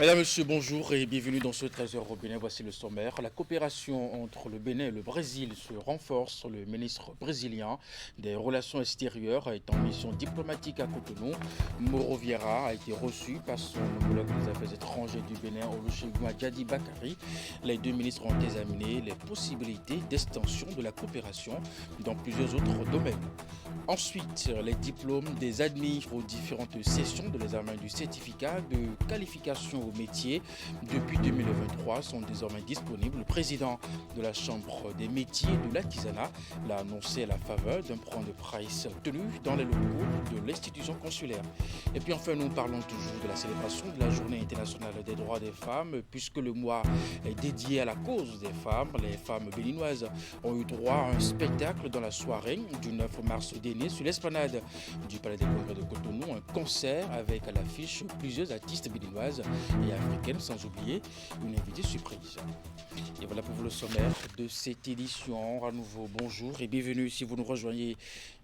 Mesdames, Messieurs, bonjour et bienvenue dans ce 13h au Bénin. Voici le sommaire. La coopération entre le Bénin et le Brésil se renforce. Le ministre brésilien des Relations extérieures est en mission diplomatique à Cotonou. Mauro Vieira a été reçu par son homologue des Affaires étrangères du Bénin, Olusegun Adjadi Bakari. Les deux ministres ont examiné les possibilités d'extension de la coopération dans plusieurs autres domaines. Ensuite, les diplômes des admis aux différentes sessions de l'examen du certificat de qualification au métier depuis 2023 sont désormais disponibles. Le président de la Chambre des métiers de l'artisanat l'a annoncé à la faveur d'un point de presse tenu dans les locaux de l'institution consulaire. Et puis enfin, nous parlons toujours de la célébration de la Journée internationale des droits des femmes, puisque le mois est dédié à la cause des femmes. Les femmes béninoises ont eu droit à un spectacle dans la soirée du 9 mars dernier sur l'esplanade du Palais des Congrès de Cotonou, un concert avec à l'affiche plusieurs artistes béninoises et africaines, sans oublier une invitée surprise. Et voilà pour vous le sommaire de cette édition. À nouveau, bonjour et bienvenue si vous nous rejoignez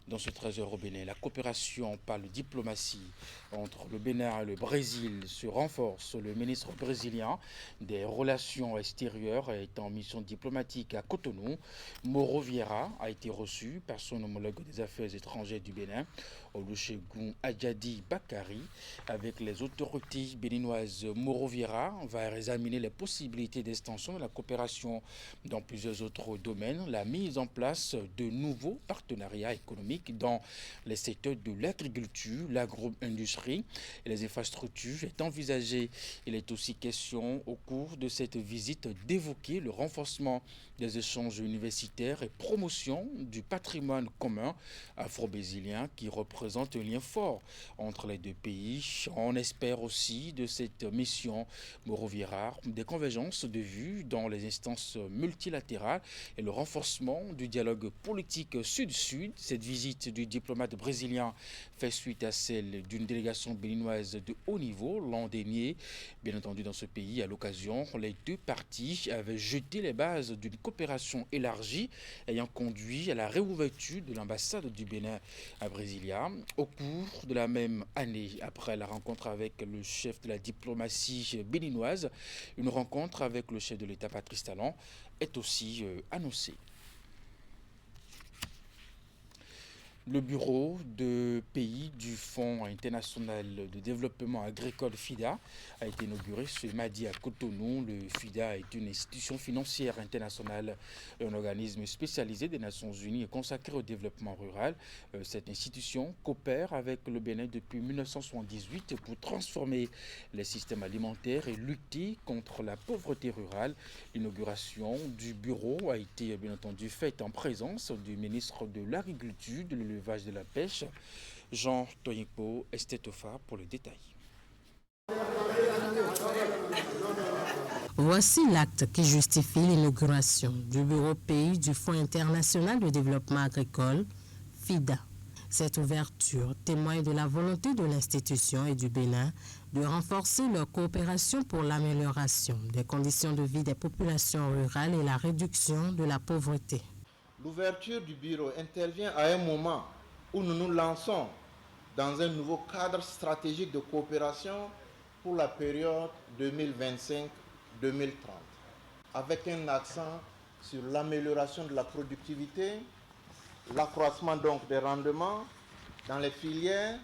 dans ce 13h au Bénin. La coopération par la diplomatie entre le Bénin et le Brésil se renforce. Le ministre brésilien des Relations extérieures est en mission diplomatique à Cotonou. Mauro Vieira a été reçu par son homologue des Affaires étrangères du Bénin, Olusegun Adjadi Bakari. Avec les autorités béninoises, Mauro Vieira va examiner les possibilités d'extension de la coopération dans plusieurs autres domaines, la mise en place de nouveaux partenariats économiques dans les secteurs de l'agriculture, l'agro-industrie et les infrastructures est envisagée. Il est aussi question au cours de cette visite d'évoquer le renforcement des échanges universitaires et promotion du patrimoine commun afro-brésilien qui représente un lien fort entre les deux pays. On espère aussi de cette mission Mauro Vieira des convergences de vues dans les instances multilatérales et le renforcement du dialogue politique sud-sud. Cette visite du diplomate brésilien fait suite à celle d'une délégation béninoise de haut niveau l'an dernier. Bien entendu, dans ce pays, à l'occasion, les deux parties avaient jeté les bases d'une coopération élargie ayant conduit à la réouverture de l'ambassade du Bénin à Brasilia. Au cours de la même année, après la rencontre avec le chef de la diplomatie béninoise, une rencontre avec le chef de l'État Patrice Talon est aussi annoncée. Le bureau de pays du Fonds international de développement agricole FIDA a été inauguré ce mardi à Cotonou. Le FIDA est une institution financière internationale, un organisme spécialisé des Nations Unies et consacré au développement rural. Cette institution coopère avec le Bénin depuis 1978 pour transformer les systèmes alimentaires et lutter contre la pauvreté rurale. L'inauguration du bureau a été bien entendu faite en présence du ministre de l'Agriculture, de l'élevage de la pêche, Jean Toyinpo Estetofa pour le détail. Voici l'acte qui justifie l'inauguration du bureau pays du Fonds international de développement agricole, FIDA. Cette ouverture témoigne de la volonté de l'institution et du Bénin de renforcer leur coopération pour l'amélioration des conditions de vie des populations rurales et la réduction de la pauvreté. L'ouverture du bureau intervient à un moment où nous nous lançons dans un nouveau cadre stratégique de coopération pour la période 2025-2030, avec un accent sur l'amélioration de la productivité, l'accroissement donc des rendements dans les filières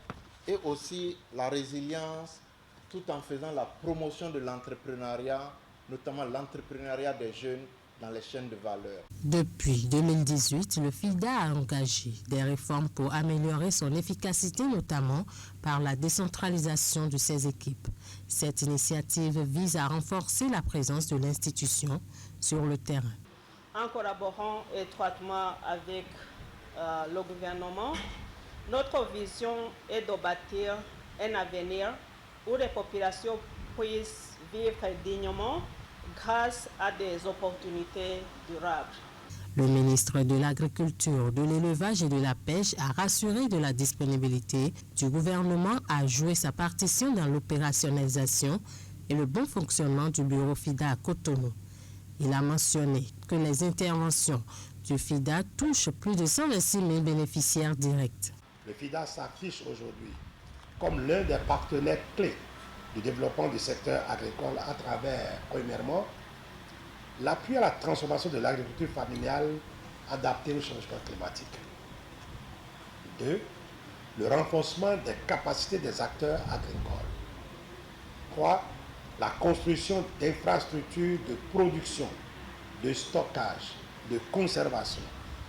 et aussi la résilience, tout en faisant la promotion de l'entrepreneuriat, notamment l'entrepreneuriat des jeunes dans les chaînes de valeur. Depuis 2018, le FIDA a engagé des réformes pour améliorer son efficacité, notamment par la décentralisation de ses équipes. Cette initiative vise à renforcer la présence de l'institution sur le terrain. En collaborant étroitement avec le gouvernement, notre vision est de bâtir un avenir où les populations puissent vivre dignement grâce à des opportunités durables. Le ministre de l'Agriculture, de l'Élevage et de la Pêche a rassuré de la disponibilité du gouvernement à jouer sa partition dans l'opérationnalisation et le bon fonctionnement du bureau FIDA à Cotonou. Il a mentionné que les interventions du FIDA touchent plus de 126 000 bénéficiaires directs. Le FIDA s'affiche aujourd'hui comme l'un des partenaires clés du développement du secteur agricole à travers, premièrement, l'appui à la transformation de l'agriculture familiale adaptée au changement climatique. 2. Le renforcement des capacités des acteurs agricoles. 3. La construction d'infrastructures de production, de stockage, de conservation,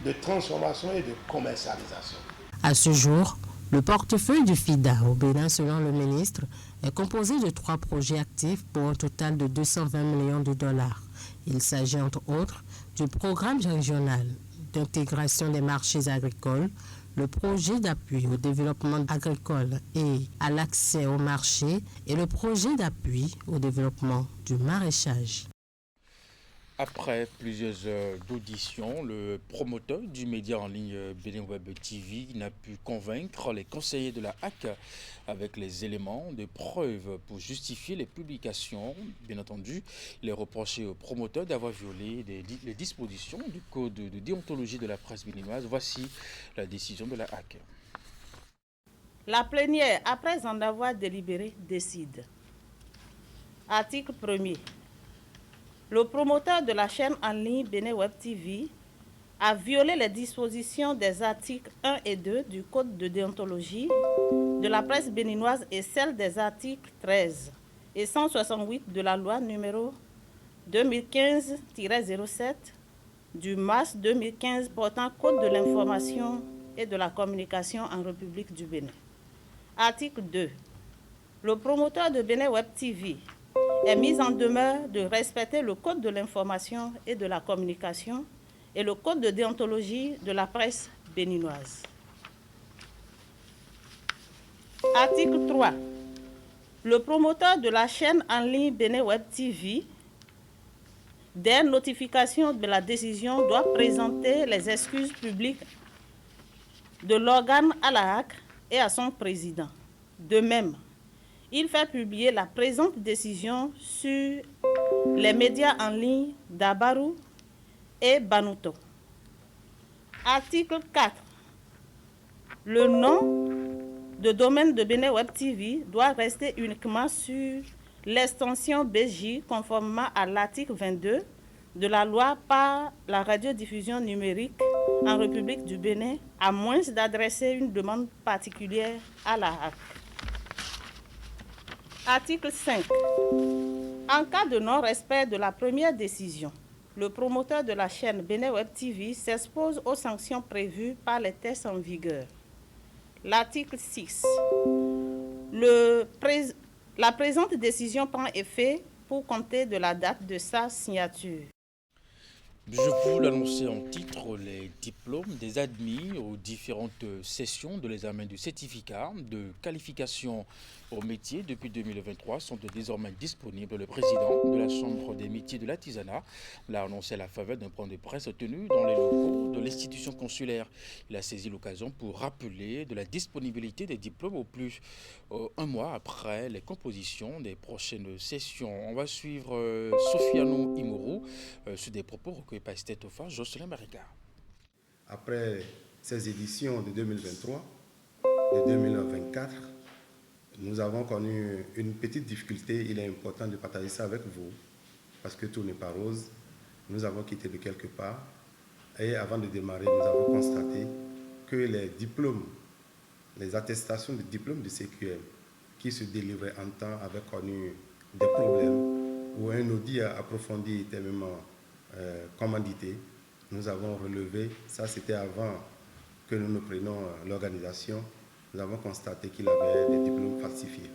de transformation et de commercialisation. À ce jour, le portefeuille du FIDA au Bénin, selon le ministre, est composé de 3 projets actifs pour un total de 220 millions de dollars. Il s'agit entre autres du programme régional d'intégration des marchés agricoles, le projet d'appui au développement agricole et à l'accès au marché et le projet d'appui au développement du maraîchage. Après plusieurs heures d'audition, le promoteur du média en ligne Bénin Web TV n'a pu convaincre les conseillers de la HAC avec les éléments de preuve pour justifier les publications. Bien entendu, il est reproché au promoteur d'avoir violé les dispositions du code de déontologie de la presse béninoise. Voici la décision de la HAC. La plénière, après en avoir délibéré, décide. Article 1er. Le promoteur de la chaîne en ligne Bénin Web TV a violé les dispositions des articles 1 et 2 du Code de déontologie de la presse béninoise et celles des articles 13 et 168 de la loi numéro 2015-07 du mars 2015 portant Code de l'information et de la communication en République du Bénin. Article 2. Le promoteur de Bénin Web TV est mis en demeure de respecter le Code de l'information et de la communication et le Code de déontologie de la presse béninoise. Article 3. Le promoteur de la chaîne en ligne Bénin Web TV, dès notification de la décision, doit présenter les excuses publiques de l'organe à la HAC et à son président. De même, il fait publier la présente décision sur les médias en ligne d'Abarou et Banuto. Article 4. Le nom de domaine de Bénin Web TV doit rester uniquement sur l'extension BJ conformément à l'article 22 de la loi par la radiodiffusion numérique en République du Bénin, à moins d'adresser une demande particulière à la HAC. Article 5. En cas de non-respect de la première décision, le promoteur de la chaîne Bénin Web TV s'expose aux sanctions prévues par les textes en vigueur. L'article 6. La présente décision prend effet pour compter de la date de sa signature. Je vous l'annoncer en titre, les diplômes des admis aux différentes sessions de l'examen du certificat de qualification au métier depuis 2023 sont désormais disponibles. Le président de la Chambre des métiers de l'artisanat l'a annoncé à la faveur d'un point de presse tenu dans les locaux de l'institution consulaire. Il a saisi l'occasion pour rappeler de la disponibilité des diplômes au plus un mois après les compositions des prochaines sessions. On va suivre Sofiano Imourou sur des propos recueillis par Stétofa, Jocelyn Mariga. Après ces éditions de 2023, de 2024, nous avons connu une petite difficulté. Il est important de partager ça avec vous parce que tout n'est pas rose. Nous avons quitté de quelque part et avant de démarrer, nous avons constaté que les diplômes, les attestations de diplômes de CQM qui se délivraient en temps avaient connu des problèmes où un audit approfondi était même commandité. Nous avons relevé, ça c'était avant que nous prenions l'organisation, nous avons constaté qu'il avait des diplômes falsifiés.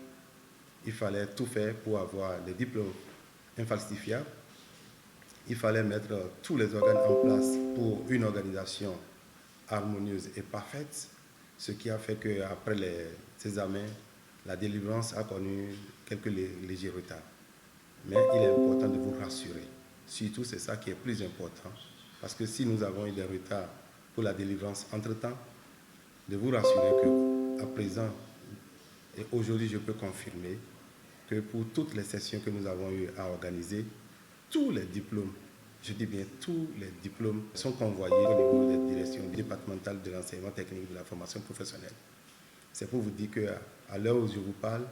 Il fallait tout faire pour avoir des diplômes infalsifiables. Il fallait mettre tous les organes en place pour une organisation harmonieuse et parfaite, ce qui a fait qu'après les examens, la délivrance a connu quelques légers retards. Mais il est important de vous rassurer. Surtout, c'est ça qui est plus important. Parce que si nous avons eu des retards pour la délivrance entre-temps, de vous rassurer qu'à présent, et aujourd'hui, je peux confirmer que pour toutes les sessions que nous avons eu à organiser, tous les diplômes, je dis bien tous les diplômes, sont convoyés au niveau des directions départementales de l'enseignement technique de la formation professionnelle. C'est pour vous dire qu'à l'heure où je vous parle,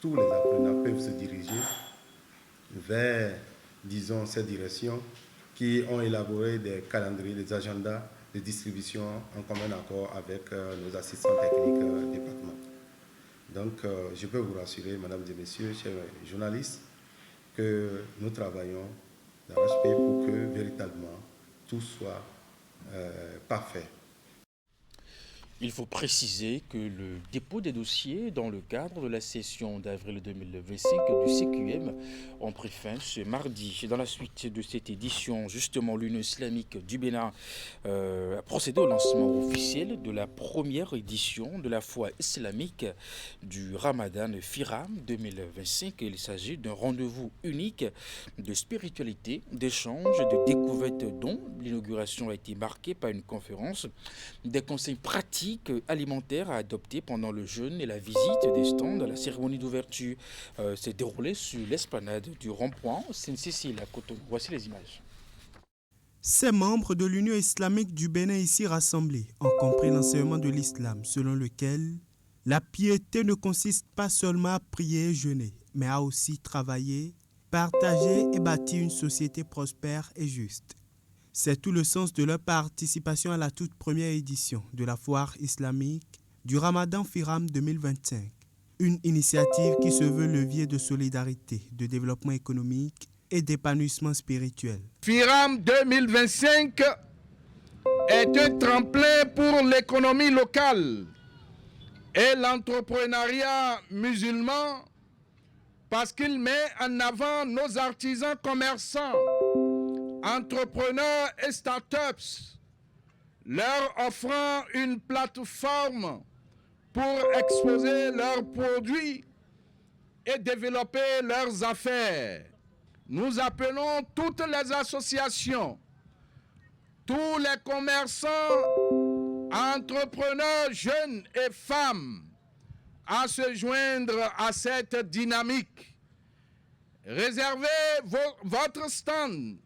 tous les apprenants peuvent se diriger vers, disons, ces directions qui ont élaboré des calendriers, des agendas de distribution en commun accord avec nos assistants techniques départementaux. Donc, je peux vous rassurer, mesdames et messieurs, chers journalistes, que nous travaillons d'arrache-pied pour que véritablement tout soit parfait. Il faut préciser que le dépôt des dossiers dans le cadre de la session d'avril 2025 du CQM ont pris fin ce mardi. Dans la suite de cette édition, justement, l'Union islamique du Bénin a procédé au lancement officiel de la première édition de la foi islamique du Ramadan Firam 2025. Il s'agit d'un rendez-vous unique de spiritualité, d'échange, de découverte dont l'inauguration a été marquée par une conférence, des conseils pratiques alimentaires à adopter pendant le jeûne et la visite des stands. La cérémonie d'ouverture s'est déroulée sur l'esplanade du rond-point Sainte-Cécile à Cotonou. Voici les images. Ces membres de l'Union islamique du Bénin ici rassemblés ont compris l'enseignement de l'islam selon lequel la piété ne consiste pas seulement à prier et jeûner, mais à aussi travailler, partager et bâtir une société prospère et juste. C'est tout le sens de leur participation à la toute première édition de la foire islamique du Ramadan Firam 2025, une initiative qui se veut levier de solidarité, de développement économique et d'épanouissement spirituel. Firam 2025 est un tremplin pour l'économie locale et l'entrepreneuriat musulman parce qu'il met en avant nos artisans commerçants, entrepreneurs et startups, leur offrant une plateforme pour exposer leurs produits et développer leurs affaires. Nous appelons toutes les associations, tous les commerçants, entrepreneurs, jeunes et femmes à se joindre à cette dynamique. Réservez votre stand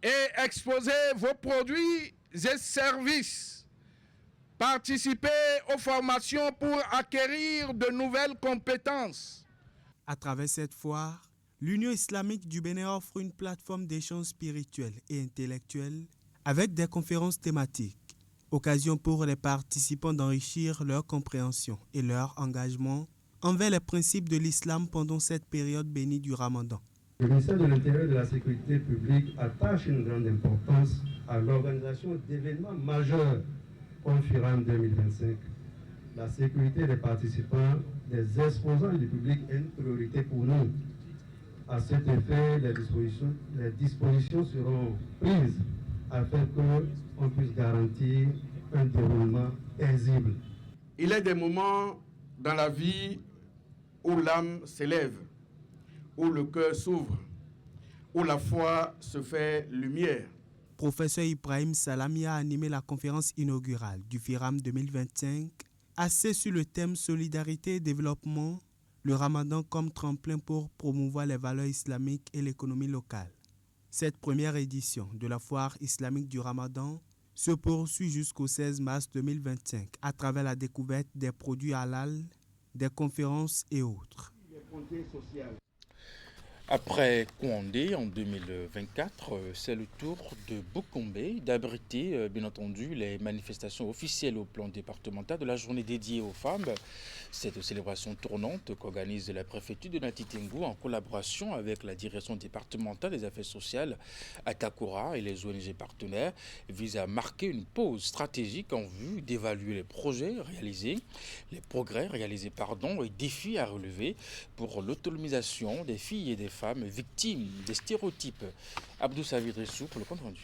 et exposez vos produits et services. Participez aux formations pour acquérir de nouvelles compétences. À travers cette foire, l'Union islamique du Bénin offre une plateforme d'échange spirituel et intellectuel avec des conférences thématiques, occasion pour les participants d'enrichir leur compréhension et leur engagement envers les principes de l'islam pendant cette période bénie du Ramadan. Le ministère de l'Intérieur et de la Sécurité publique attache une grande importance à l'organisation d'événements majeurs comme Firam 2025. La sécurité des participants, des exposants et du public est une priorité pour nous. À cet effet, les dispositions seront prises afin qu'on puisse garantir un déroulement paisible. Il est des moments dans la vie où l'âme s'élève, où le cœur s'ouvre, où la foi se fait lumière. Professeur Ibrahim Salami a animé la conférence inaugurale du Firam 2025, axée sur le thème Solidarité et développement, le Ramadan comme tremplin pour promouvoir les valeurs islamiques et l'économie locale. Cette première édition de la foire islamique du Ramadan se poursuit jusqu'au 16 mars 2025 à travers la découverte des produits halal, des conférences et autres. Après Kouandé en 2024, c'est le tour de Boukombe d'abriter, bien entendu, les manifestations officielles au plan départemental de la journée dédiée aux femmes. Cette célébration tournante qu'organise la préfecture de Nati-Tengou en collaboration avec la direction départementale des affaires sociales, Atakora et les ONG partenaires vise à marquer une pause stratégique en vue d'évaluer les progrès réalisés et défis à relever pour l'autonomisation des filles et des femmes victimes des stéréotypes. Abdou Savidrissou pour le compte rendu.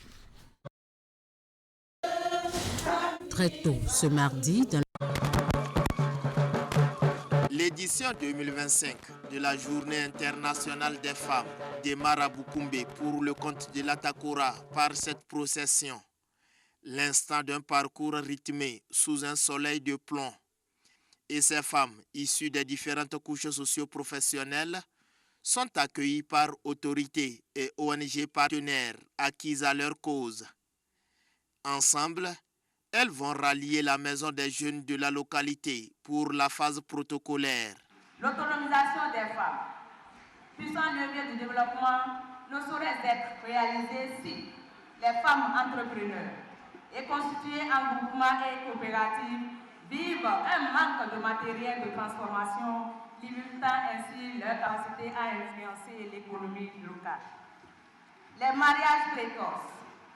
Très tôt ce mardi, dans L'édition 2025 de la Journée internationale des femmes démarre à Boukombe pour le compte de l'Atakora par cette procession. L'instant d'un parcours rythmé sous un soleil de plomb. Et ces femmes, issues des différentes couches socio-professionnelles, sont accueillies par autorités et ONG partenaires acquises à leur cause. Ensemble, elles vont rallier la maison des jeunes de la localité pour la phase protocolaire. L'autonomisation des femmes, puissant levier du développement, ne saurait être réalisée si les femmes entrepreneurs et constituées en groupements et coopératives vivent un manque de matériel de transformation, limitant ainsi leur capacité à influencer l'économie locale. Les mariages précoces,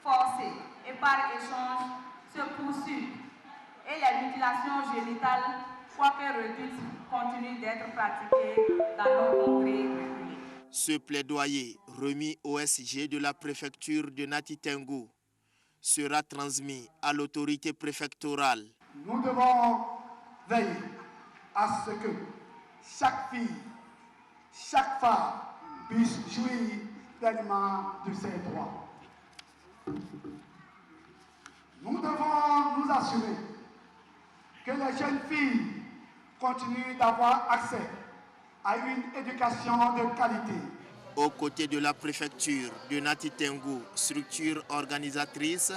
forcés et par échange se poursuivent et les mutilations génitales, quoique réduites, continuent d'être pratiquées dans nos contrées reculées. Ce plaidoyer remis au SG de la préfecture de Nati Tengou sera transmis à l'autorité préfectorale. Nous devons veiller à ce que chaque fille, chaque femme puisse jouir pleinement de ses droits. Nous devons nous assurer que les jeunes filles continuent d'avoir accès à une éducation de qualité. Aux côtés de la préfecture de Nati Tengou, structure organisatrice,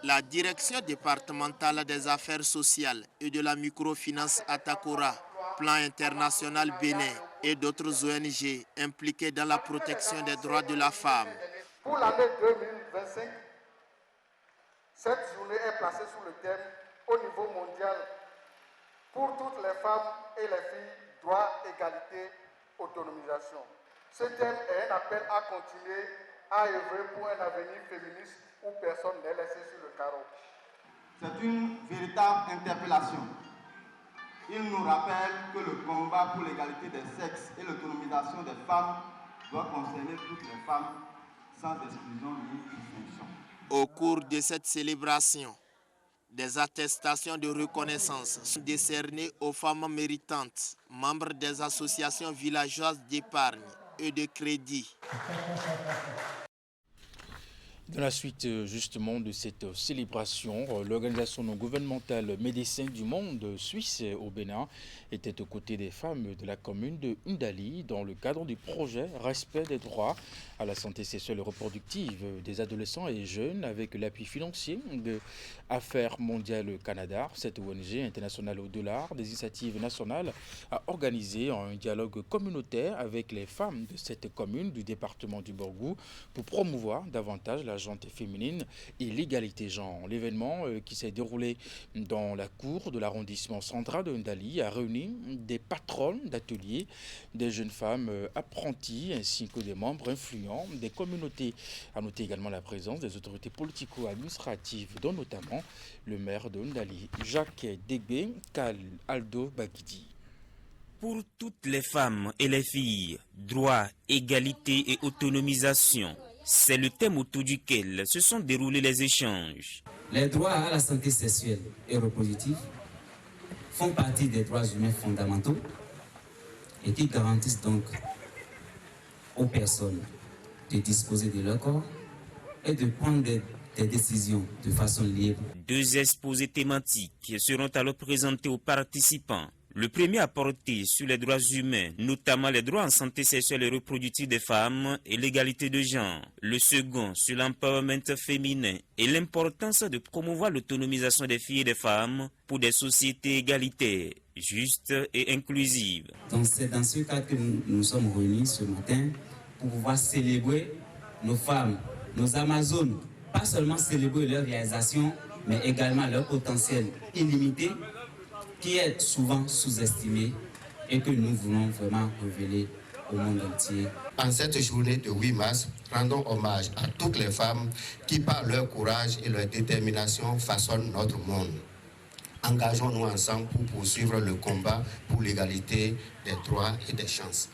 la direction départementale des affaires sociales et de la microfinance Atakora, Plan international Bénin et d'autres ONG impliquées dans la protection des droits de la femme. Pour l'année 2025, cette journée est placée sous le thème au niveau mondial pour toutes les femmes et les filles, droit, égalité, autonomisation. Ce thème est un appel à continuer à œuvrer pour un avenir féministe où personne n'est laissé sur le carreau. C'est une véritable interpellation. Il nous rappelle que le combat pour l'égalité des sexes et l'autonomisation des femmes doit concerner toutes les femmes sans exclusion ni distinction. Au cours de cette célébration, des attestations de reconnaissance sont décernées aux femmes méritantes, membres des associations villageoises d'épargne et de crédit. Dans la suite justement de cette célébration, l'organisation non gouvernementale Médecins du Monde Suisse au Bénin était aux côtés des femmes de la commune de Ndali dans le cadre du projet Respect des droits à la santé sexuelle et reproductive des adolescents et jeunes avec l'appui financier de Affaires mondiales Canada. Cette ONG internationale au-delà des initiatives nationales a organisé un dialogue communautaire avec les femmes de cette commune du département du Borgou pour promouvoir davantage la gente féminine et l'égalité genre. L'événement qui s'est déroulé dans la cour de l'arrondissement central de Ndali a réuni des patronnes d'ateliers, des jeunes femmes apprenties ainsi que des membres influents des communautés. A noté également la présence des autorités politico-administratives, dont notamment le maire de Ndali, Jacques Degbe Kal Aldo Bagidi. Pour toutes les femmes et les filles, droit, égalité et autonomisation, c'est le thème autour duquel se sont déroulés les échanges. Les droits à la santé sexuelle et reproductive font partie des droits humains fondamentaux et qui garantissent donc aux personnes de disposer de leur corps et de prendre des décisions de façon libre. 2 exposés thématiques seront alors présentés aux participants. Le premier a porté sur les droits humains, notamment les droits en santé sexuelle et reproductive des femmes et l'égalité de genre. Le second sur l'empowerment féminin et l'importance de promouvoir l'autonomisation des filles et des femmes pour des sociétés égalitaires, justes et inclusives. Donc c'est dans ce cadre que nous sommes réunis ce matin pour pouvoir célébrer nos femmes, nos Amazones, pas seulement célébrer leur réalisation, mais également leur potentiel illimité, qui est souvent sous-estimé et que nous voulons vraiment révéler au monde entier. En cette journée de 8 mars, rendons hommage à toutes les femmes qui, par leur courage et leur détermination, façonnent notre monde. Engageons-nous ensemble pour poursuivre le combat pour l'égalité des droits et des chances.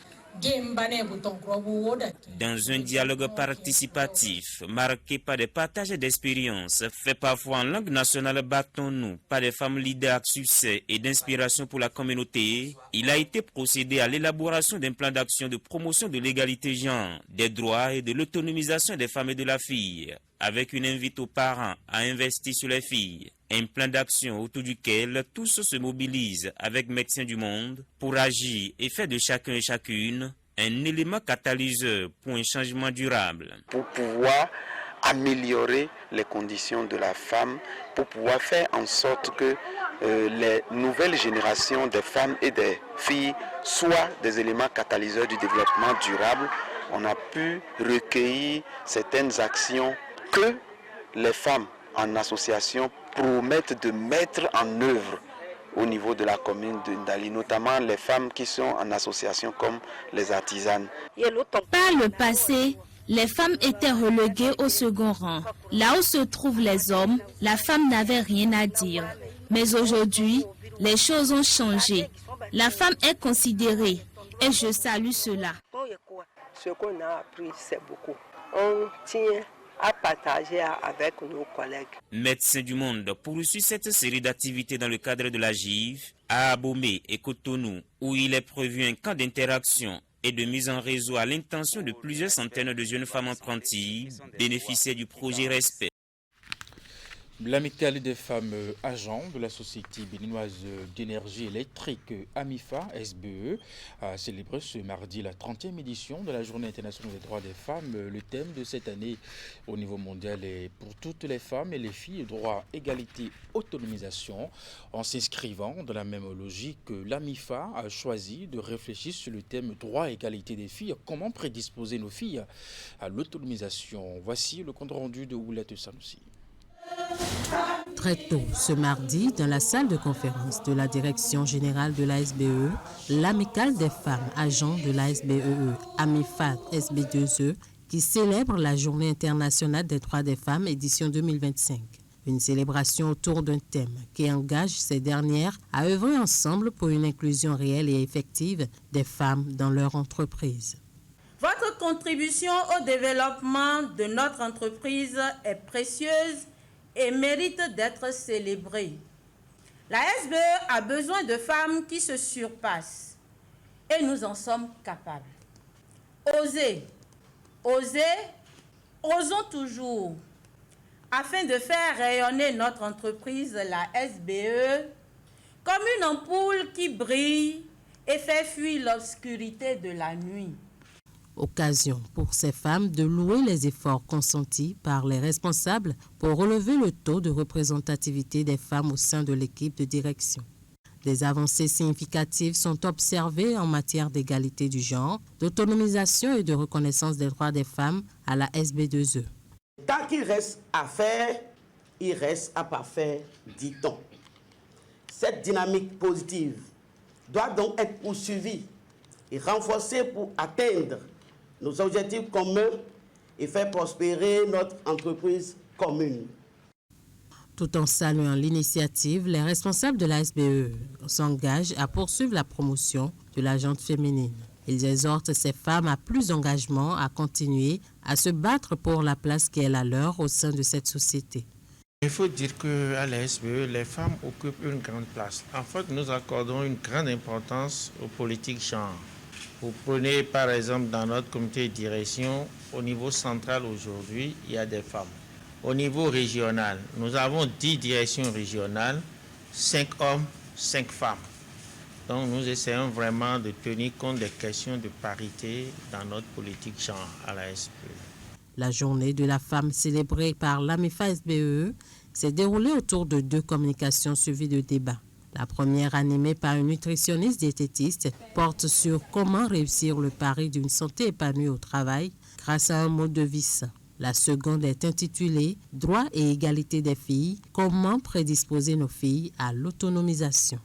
Dans un dialogue participatif marqué par des partages d'expériences, fait parfois en langue nationale battons-nous par des femmes leaders de succès et d'inspiration pour la communauté, il a été procédé à l'élaboration d'un plan d'action de promotion de l'égalité genre, des droits et de l'autonomisation des femmes et de la fille, avec une invite aux parents à investir sur les filles. Un plan d'action autour duquel tous se mobilisent avec Médecins du Monde pour agir et faire de chacun et chacune un élément catalyseur pour un changement durable. Pour pouvoir améliorer les conditions de la femme, pour pouvoir faire en sorte que les nouvelles générations des femmes et des filles soient des éléments catalyseurs du développement durable. On a pu recueillir certaines actions que les femmes en association promettent de mettre en œuvre au niveau de la commune de Ndali, notamment les femmes qui sont en association comme les artisanes. Par le passé, les femmes étaient reléguées au second rang. Là où se trouvent les hommes, la femme n'avait rien à dire. Mais aujourd'hui, les choses ont changé. La femme est considérée et je salue cela. Ce qu'on a appris, c'est beaucoup. On tient à partager avec nos collègues. Médecins du Monde poursuit cette série d'activités dans le cadre de la GIV à Abomey et Cotonou, où il est prévu un camp d'interaction et de mise en réseau à l'intention de plusieurs centaines de jeunes femmes apprenties bénéficiaires du projet Respect. L'amicale des femmes agents de la Société béninoise d'énergie électrique AMIFA SBE a célébré ce mardi la 30e édition de la Journée internationale des droits des femmes. Le thème de cette année au niveau mondial est pour toutes les femmes et les filles, droit, égalité, autonomisation. En s'inscrivant dans la même logique, l'AMIFA a choisi de réfléchir sur le thème droit, égalité des filles. Comment prédisposer nos filles à l'autonomisation? Voici le compte rendu de Oulette Sanoussi. Très tôt ce mardi, dans la salle de conférence de la direction générale de la SBE, l'amicale des femmes agents de la SBE, AMIFA SB2E, qui célèbre la Journée internationale des droits des femmes édition 2025. Une célébration autour d'un thème qui engage ces dernières à œuvrer ensemble pour une inclusion réelle et effective des femmes dans leur entreprise. Votre contribution au développement de notre entreprise est précieuse et mérite d'être célébrée. La SBE a besoin de femmes qui se surpassent et nous en sommes capables. Osez, osons toujours, afin de faire rayonner notre entreprise, la SBE, comme une ampoule qui brille et fait fuir l'obscurité de la nuit. Occasion pour ces femmes de louer les efforts consentis par les responsables pour relever le taux de représentativité des femmes au sein de l'équipe de direction. Des avancées significatives sont observées en matière d'égalité du genre, d'autonomisation et de reconnaissance des droits des femmes à la SB2E. Tant qu'il reste à faire, il reste à parfaire, dit-on. Cette dynamique positive doit donc être poursuivie et renforcée pour atteindre nos objectifs communs et faire prospérer notre entreprise commune. Tout en saluant l'initiative, les responsables de la SBE s'engagent à poursuivre la promotion de la gente féminine. Ils exhortent ces femmes à plus d'engagement, à continuer à se battre pour la place qui est la leur au sein de cette société. Il faut dire qu'à la SBE, les femmes occupent une grande place. En fait, nous accordons une grande importance aux politiques genre. Vous prenez par exemple dans notre comité de direction, au niveau central aujourd'hui, il y a des femmes. Au niveau régional, nous avons 10 directions régionales, 5 hommes, 5 femmes. Donc nous essayons vraiment de tenir compte des questions de parité dans notre politique genre à la SBE. La journée de la femme célébrée par l'AMIFA SBE s'est déroulée autour de 2 communications suivies de débats. La première, animée par une nutritionniste diététiste, porte sur comment réussir le pari d'une santé épanouie au travail grâce à un mode de vie sain. La seconde est intitulée « Droit et égalité des filles, comment prédisposer nos filles à l'autonomisation ».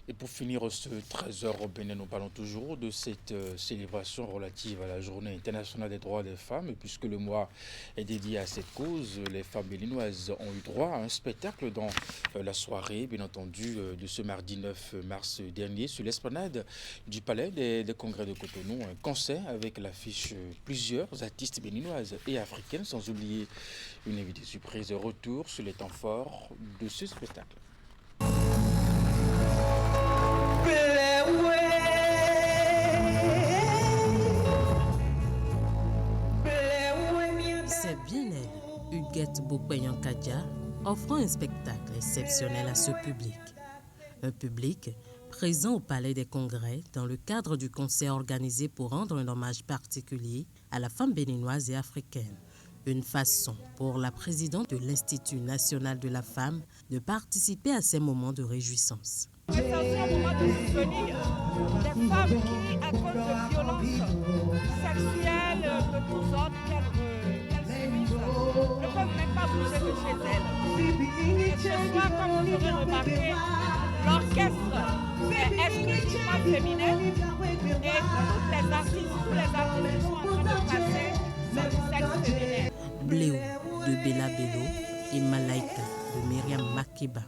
Et pour finir ce 13h au Bénin, nous parlons toujours de cette célébration relative à la Journée internationale des droits des femmes. Et puisque le mois est dédié à cette cause, les femmes béninoises ont eu droit à un spectacle dans la soirée, bien entendu, de ce mardi 9 mars dernier, sur l'esplanade du Palais des Congrès de Cotonou. Un concert avec l'affiche plusieurs artistes béninoises et africaines, sans oublier une invitée surprise. Retour sur les temps forts de ce spectacle. C'est bien elle, Huguette Bokweyan-Kadja, offrant un spectacle exceptionnel à ce public. Un public présent au Palais des Congrès dans le cadre du concert organisé pour rendre un hommage particulier à la femme béninoise et africaine. Une façon pour la présidente de l'Institut national de la femme de participer à ces moments de réjouissance. C'est aussi un moment de souvenir des femmes qui, à cause de violences sexuelles de tous ordres qu'elles subissent, ne peuvent même pas bouger de chez elles. Et ce soir, comme vous aurez remarqué, l'orchestre est exclusivement féminin et tous les artistes sont en train de passer du sexe féminin. Bléo de Bella Bello et Malaika de Myriam Makeba.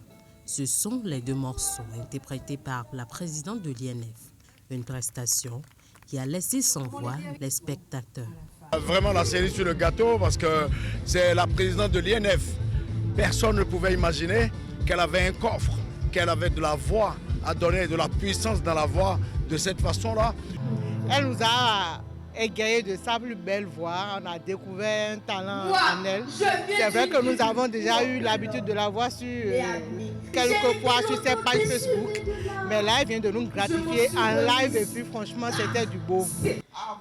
Ce sont les deux morceaux interprétés par la présidente de l'INF. Une prestation qui a laissé sans voix les spectateurs. Vraiment la cerise sur le gâteau parce que c'est la présidente de l'INF. Personne ne pouvait imaginer qu'elle avait un coffre, qu'elle avait de la voix à donner, de la puissance dans la voix de cette façon-là. Elle nous a égayé de sa plus belle voix, on a découvert un talent en elle. C'est vrai que nous avons déjà eu l'habitude de la voir sur quelques fois sur ses pages Facebook, mais là elle vient de nous gratifier en live et puis franchement c'était du beau.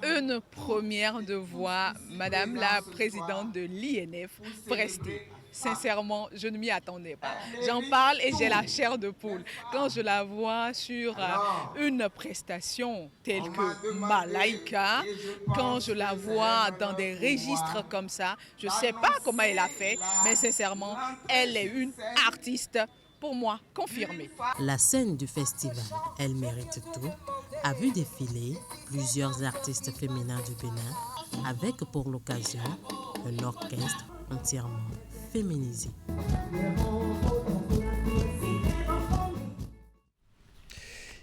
Une première de voix, Madame la présidente de l'INF, prestée. Sincèrement, je ne m'y attendais pas. J'en parle et j'ai la chair de poule. Quand je la vois sur une prestation telle que Malaika, quand je la vois dans des registres comme ça, je ne sais pas comment elle a fait, mais sincèrement, elle est une artiste, pour moi, confirmée. La scène du festival, Elle mérite tout, a vu défiler plusieurs artistes féminins du Bénin, avec pour l'occasion un orchestre entièrement féminisé.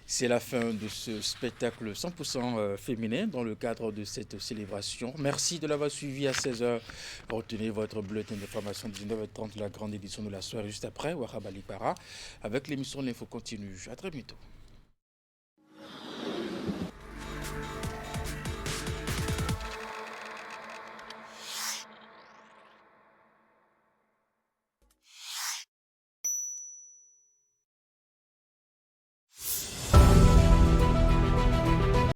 C'est la fin de ce spectacle 100% féminin dans le cadre de cette célébration. Merci de l'avoir suivi à 16h. Retenez votre bulletin d'information 19h30, la grande édition de la soirée juste après, Wahab Ali Para, avec l'émission L'Info continue. À très bientôt.